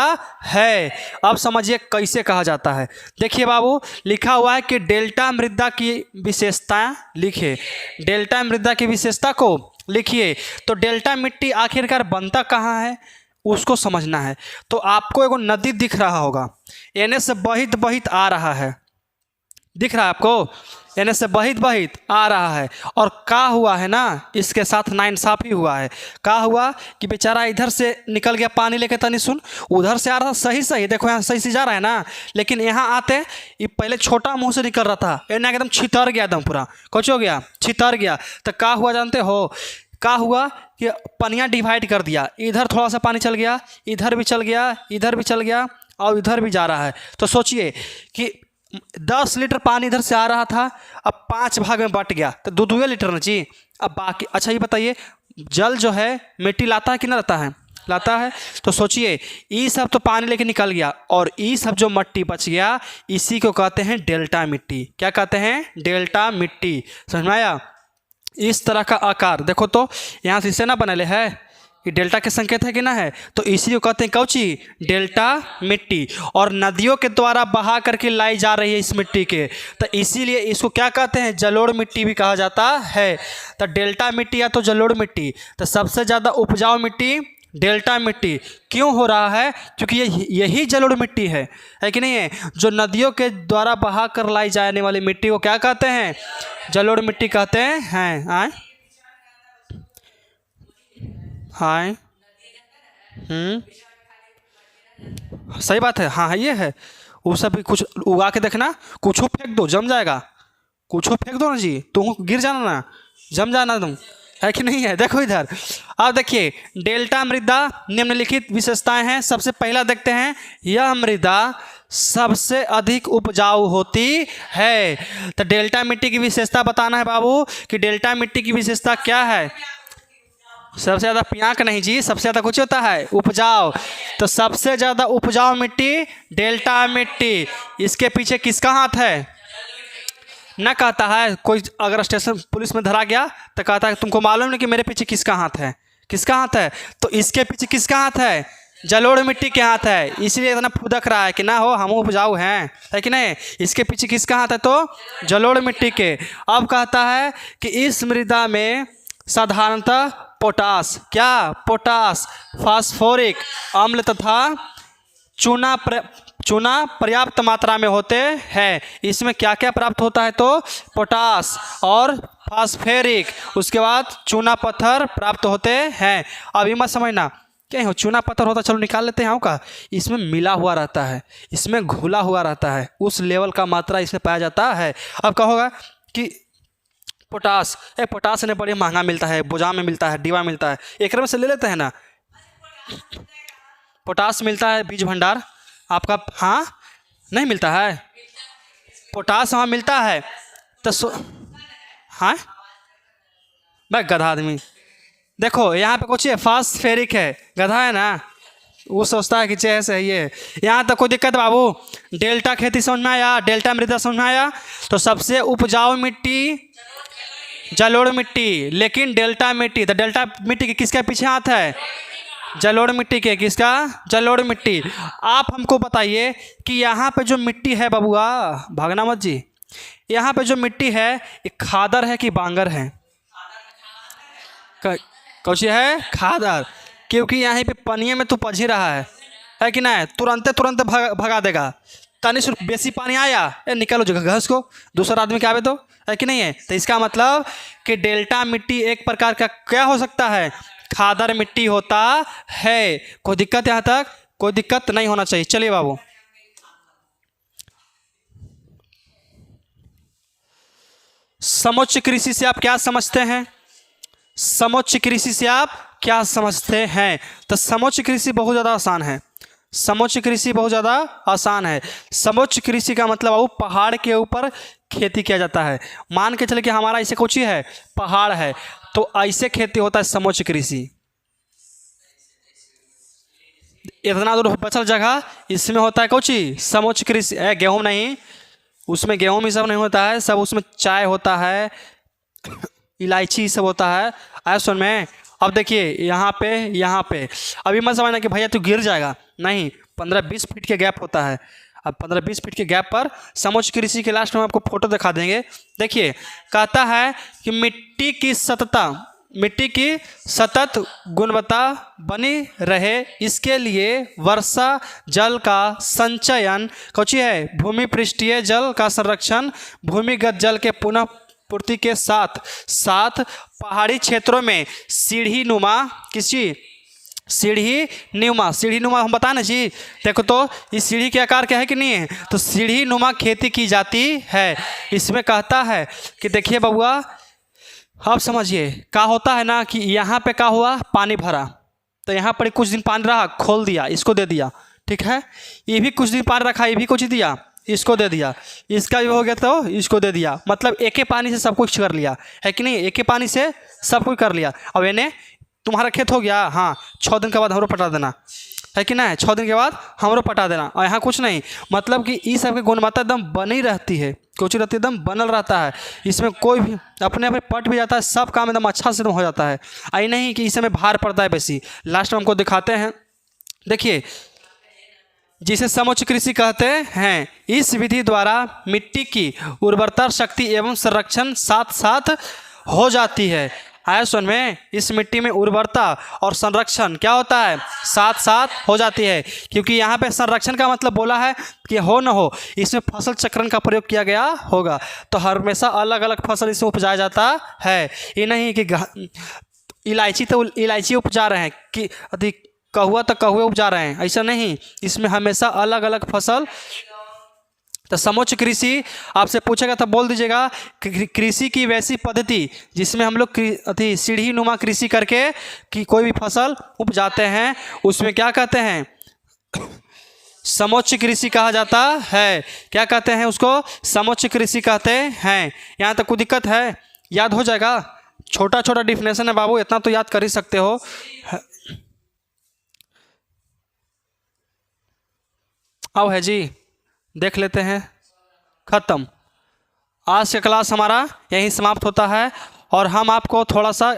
है। अब समझिए कैसे कहा जाता है। देखिए बाबू लिखा हुआ है कि डेल्टा मृदा की विशेषता लिखिए, डेल्टा मृदा की विशेषता को लिखिए। तो डेल्टा मिट्टी आखिरकार बनता कहाँ है उसको समझना है। तो आपको एगो नदी दिख रहा होगा, एने से बहित बहित आ रहा है, दिख रहा है आपको, एने से बहित बहित आ रहा है। और क्या हुआ है ना, इसके साथ नाइंसाफ़ी हुआ है। क्या हुआ कि बेचारा इधर से निकल गया पानी लेके, तनी सुन, उधर से आ रहा था सही सही, देखो यहाँ सही से जा रहा है ना, लेकिन यहाँ आते ये पहले छोटा मुंह से निकल रहा था, एने एकदम छितर गया, एकदम पूरा कुछ हो गया, छितर गया। तो क्या हुआ जानते हो, क्या हुआ कि पनिया डिवाइड कर दिया, इधर थोड़ा सा पानी चल गया, इधर भी चल गया, इधर भी चल गया, और इधर भी जा रहा है। तो सोचिए कि 10 लीटर पानी इधर से आ रहा था, अब 5 भाग में बट गया, तो 2-2 लीटर ना चाहिए। अब बाकी, अच्छा ये बताइए जल जो है मिट्टी लाता है कि ना लाता है, लाता है। तो सोचिए ई सब तो पानी लेके निकल गया और ई सब जो मिट्टी बच गया इसी को कहते हैं डेल्टा मिट्टी। क्या कहते हैं? डेल्टा मिट्टी। समझ में आया? इस तरह का आकार देखो तो यहाँ से इससे ना बनले है, ये डेल्टा के संकेत है कि ना है, तो इसी को कहते हैं कौची? डेल्टा मिट्टी। और नदियों के द्वारा बहा करके लाई जा रही है इस मिट्टी के, तो इसीलिए इसको क्या कहते हैं? जलोढ़ मिट्टी भी कहा जाता है। तो डेल्टा मिट्टी या तो जलोढ़ मिट्टी, तो सबसे ज़्यादा उपजाऊ मिट्टी डेल्टा मिट्टी क्यों हो रहा है? क्योंकि यही जलोढ़ मिट्टी है कि नहीं है? जो नदियों के द्वारा बहा कर लाई जाने वाली मिट्टी को क्या कहते हैं? जलोढ़ मिट्टी कहते हैं। आए हाय सही बात है। हाँ ये है। वो सब भी कुछ उगा के देखना, कुछ फेंक दो जम जाएगा, कुछ फेंक दो ना जी, तुम गिर जाना ना, जम जाना तुम, है कि नहीं है? देखो इधर, अब देखिए डेल्टा मृदा निम्नलिखित विशेषताएं हैं। सबसे पहला देखते हैं, यह मृदा सबसे अधिक उपजाऊ होती है। तो डेल्टा मिट्टी की विशेषता बताना है बाबू कि डेल्टा मिट्टी की विशेषता क्या है? सबसे ज़्यादा पियांक नहीं जी, सबसे ज़्यादा कुछ होता है उपजाऊ। तो सबसे ज़्यादा उपजाऊ मिट्टी डेल्टा मिट्टी। इसके पीछे किसका हाथ है? न कहता है कोई अगर स्टेशन पुलिस में धरा गया तो कहता है तुमको मालूम नहीं कि मेरे पीछे किसका हाथ है? किसका हाथ है? तो इसके पीछे किसका हाथ है? जलोढ़ मिट्टी के हाथ है। इसलिए इतना फुदक रहा है कि ना हो हम उपजाऊ हैं, है कि नहीं? इसके पीछे किसका हाथ है? तो जलोढ़ मिट्टी के। अब कहता है कि इस मृदा में साधारणतः पोटास, क्या? पोटास, फास्फोरिक अम्ल तथा चूना पर्याप्त मात्रा में होते हैं। इसमें क्या क्या प्राप्त होता है? तो पोटास और फास्फोरिक, उसके बाद चूना पत्थर प्राप्त होते हैं। अभी मत समझना क्या हो चूना पत्थर होता, चलो निकाल लेते हैं का, इसमें मिला हुआ रहता है, इसमें घुला हुआ रहता है, उस लेवल का मात्रा इसमें पाया जाता है। अब कहोगा कि पोटास, पोटास ने बड़ी महंगा मिलता है, बोझा में मिलता है, डिब्बा मिलता है, एक में से ले लेते हैं ना। पोटास मिलता है बीज भंडार आपका, हाँ नहीं मिलता है पोटास, वहाँ मिलता है। तो हाँ भाई गधा आदमी, देखो यहाँ पे कुछ है फास्फेरिक है, गधा है ना, वो सोचता है कि चेहरे से ये है। यहाँ तक कोई दिक्कत बाबू? डेल्टा खेती समझ में आया? डेल्टा मृदा समझ में आया? तो सबसे उपजाऊ मिट्टी जलोढ़ मिट्टी, लेकिन डेल्टा मिट्टी, तो डेल्टा मिट्टी के किसका पीछे हाथ है? जलोढ़ मिट्टी के। किसका? जलोढ़ मिट्टी। आप हमको बताइए कि यहाँ पे जो मिट्टी है बबुआ, भागना मत जी, यहाँ पे जो मिट्टी है ये खादर है कि बांगर है? कौची है? खादर। क्योंकि यहाँ पे पनिये में तो पज ही रहा है कि नहीं? तुरंत भगा देगा। तनी से बेसी पानी आया निकालो जगह घस को, दूसरा आदमी के आवे तो, है कि नहीं है? तो इसका मतलब कि डेल्टा मिट्टी एक प्रकार का क्या हो सकता है? खादर मिट्टी होता है। कोई दिक्कत यहाँ तक? कोई दिक्कत नहीं होना चाहिए। चलिए बाबू, समुच्च कृषि से आप क्या समझते हैं? समुच्च कृषि से आप क्या समझते हैं? तो समुच्च कृषि बहुत ज़्यादा आसान है। समुच्च कृषि बहुत ज़्यादा आसान है। समुच्च कृषि का मतलब वो पहाड़ के ऊपर खेती किया जाता है। मान के चले कि हमारा ऐसे कुछ ही है, पहाड़ है, तो ऐसे खेती होता है समुच्च कृषि। इतना दूर बचल जगह इसमें होता है कुछ समुच्च कृषि। गेहूँ नहीं, उसमें गेहूँ ही सब नहीं होता है, सब उसमें चाय होता है, इलायची सब होता है। आया सुन में? अब देखिए यहाँ पे अभी मत समझना कि भैया तू गिर जाएगा, नहीं, 15-20 फीट के गैप होता है। अब 15-20 फीट के गैप पर समुच्च कृषि के लास्ट में आपको फोटो दिखा देंगे। देखिए कहता है कि मिट्टी की सतत गुणवत्ता बनी रहे, इसके लिए वर्षा जल का संचयन, कुछ है भूमि पृष्ठीय जल का संरक्षण, भूमिगत जल के पुनः पूर्ति के साथ साथ पहाड़ी क्षेत्रों में सीढ़ी नुमा हम बता ना जी। देखो तो इस सीढ़ी के आकार क्या है कि नहीं है? तो सीढ़ी नुमा खेती की जाती है। इसमें कहता है कि देखिए बबुआ, आप समझिए क्या होता है ना कि यहाँ पे क्या हुआ, पानी भरा, तो यहाँ पर कुछ दिन पानी रहा, खोल दिया, इसको दे दिया, ठीक है। ये भी कुछ दिन पानी रखा, ये भी कुछ दिया, इसको दे दिया, इसका भी हो गया तो इसको दे दिया। मतलब एक ही पानी से सब कुछ कर लिया, है कि नहीं? एक ही पानी से सब कुछ कर लिया। अब इन्हें तुम्हारा खेत हो गया, हाँ 6 दिन के बाद हमरो पटा देना, है कि ना, 6 दिन के बाद हमरो पटा देना। और यहाँ कुछ नहीं, मतलब कि इस सब की गुणवत्ता एकदम बनी रहती है, कुछ रहती है एकदम बनल रहता है, इसमें कोई भी अपने आप पट भी जाता है, सब काम एकदम अच्छा से हो जाता है। आई नहीं कि इस समय भार पड़ता है बेसी। लास्ट में हमको दिखाते हैं, देखिए जिसे समुच्च कृषि कहते हैं। इस विधि द्वारा मिट्टी की उर्वरता शक्ति एवं संरक्षण साथ साथ हो जाती है। आया सुन में, इस मिट्टी में उर्वरता और संरक्षण क्या होता है, साथ साथ हो जाती है। क्योंकि यहाँ पे संरक्षण का मतलब बोला है कि हो न हो, इसमें फसल चक्रण का प्रयोग किया गया होगा, तो हमेशा अलग अलग फसल इसमें उपजाया जाता है। ये नहीं कि इलायची तो इलायची उपजा रहे हैं कि अधिक कहुआ तो कहुए उपजा रहे हैं, ऐसा नहीं, इसमें हमेशा अलग अलग फसल। तो समुच्च कृषि आपसे पूछेगा तो बोल दीजिएगा कृषि की वैसी पद्धति जिसमें हम लोग सीढ़ी नुमा कृषि करके कि कोई भी फसल उपजाते हैं, उसमें क्या कहते हैं, समुच्च कृषि कहा जाता है। क्या कहते हैं उसको, समुच्च कृषि कहते हैं। यहाँ तक कोई दिक्कत है, याद हो जाएगा, छोटा छोटा डिफिनेशन है बाबू, इतना तो याद कर ही सकते हो। आओ है जी, देख लेते हैं। ख़त्म, आज का क्लास हमारा यहीं समाप्त होता है। और हम आपको थोड़ा सा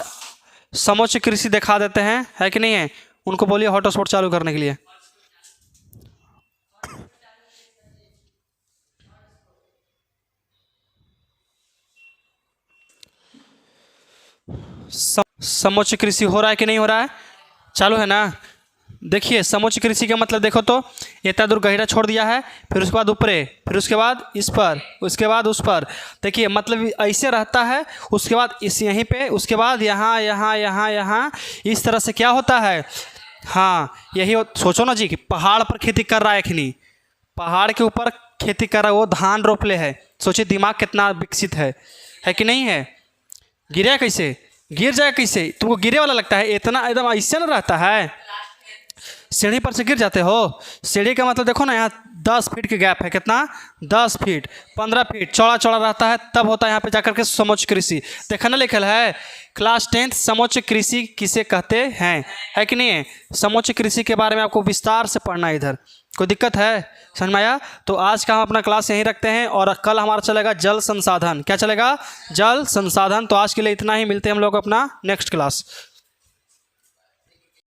समुच्च कृषि दिखा देते हैं, है कि नहीं है। उनको बोलिए हॉटस्पॉट चालू करने के लिए। समुच्च कृषि हो रहा है कि नहीं हो रहा है, चालू है ना। देखिए समुच्च कृषि का मतलब देखो तो, इतना दूर गहिरा छोड़ दिया है, फिर उसके बाद ऊपरे, फिर उसके बाद इस पर, उसके बाद उस पर। देखिए मतलब ऐसे रहता है, उसके बाद इस यहीं पे, उसके बाद यहाँ यहाँ यहाँ यहाँ, इस तरह से क्या होता है। हाँ यही सोचो ना जी कि पहाड़ पर खेती कर रहा है कि नहीं, पहाड़ के ऊपर खेती कर रहा है, वो धान रोप ले है, सोचिए दिमाग कितना विकसित है कि नहीं है। गिरे कैसे, गिर जाए कैसे, तुमको गिरे वाला लगता है, इतना एकदम ऐसे ना रहता है, सीढ़ी पर से गिर जाते हो। सीढ़ी का मतलब देखो ना, यहाँ 10 फीट के गैप है, कितना 10 फीट 15 फीट चौड़ा चौड़ा रहता है, तब होता है यहाँ पे जाकर के समुच्च कृषि। देखा ना लिखल है क्लास 10th समुच्च कृषि किसे कहते हैं, है कि नहीं है। समुच्च कृषि के बारे में आपको विस्तार से पढ़ना है इधर, कोई दिक्कत है, समझ में आया। तो आज का हम अपना क्लास यहीं रखते हैं, और कल हमारा चलेगा जल संसाधन। क्या चलेगा, जल संसाधन। तो आज के लिए इतना ही, मिलते हैं हम लोग अपना नेक्स्ट क्लास।